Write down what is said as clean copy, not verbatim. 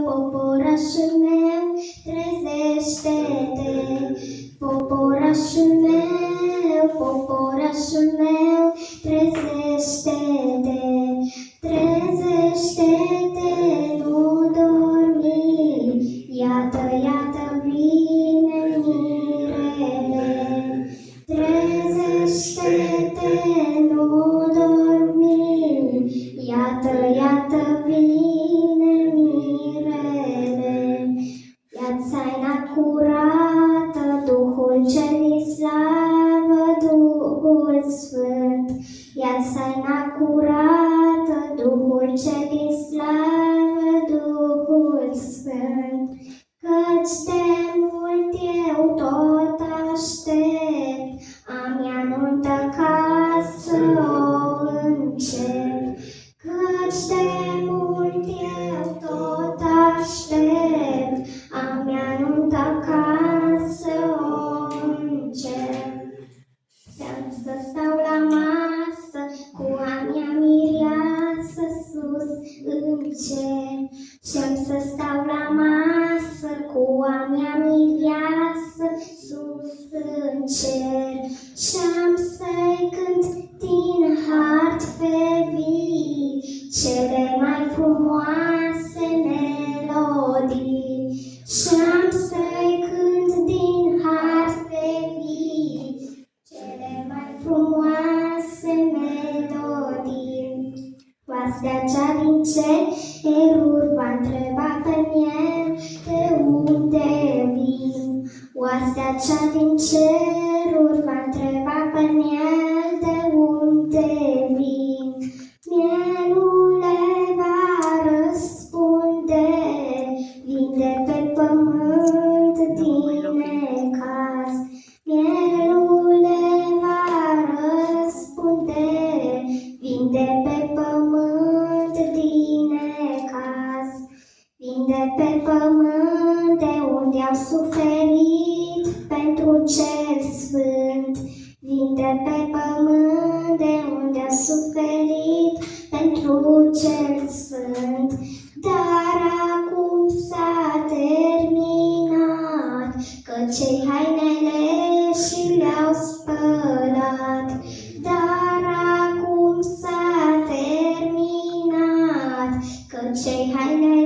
poporașul meu, trezește-te. Poporașul meu, poporașul meu, trezește-te. Trezește-te, nu dormi, iată, iată vine mirele. Trezește-te, nu dormi, iată, iată vine mirele. Ia-ți haina curată, Duhul cel-i slavă, Duhul Sfânt. Ia-ți haina curată, Duhul cel-i slavă, Duhul Sfânt. Căci de mult eu tot aștept, a-mi anuntă ca să o încep. Căci de mult eu tot aștept, a-mi anuntă ca să o încep. Vreau să stau la masă cu a mea mireasă sus în cer. Și-am să stau la masă cu a mea mireasă sus în cer. Și-am să-i cânt din hartfevii cele mai frumoase melodii. Și-am să-i cânt din hartfevii cele mai frumoase melodii. Oastea cea din ceruri va întreba pe miel, de unde vin. Oastea cea din ceruri va întreba pe miel, de unde vin. Mielule va răspunde, vin de pe pământ din necaz. Mielule va răspunde, vin de pe pământ din necaz. Vin de pe pământ de unde au suferit pentru cel sfânt. Vin de pe pământ de unde au suferit pentru cel sfânt. Dar acum s-a terminat, că cei hainele și le-au spălat. Dar acum s-a terminat, că cei hainele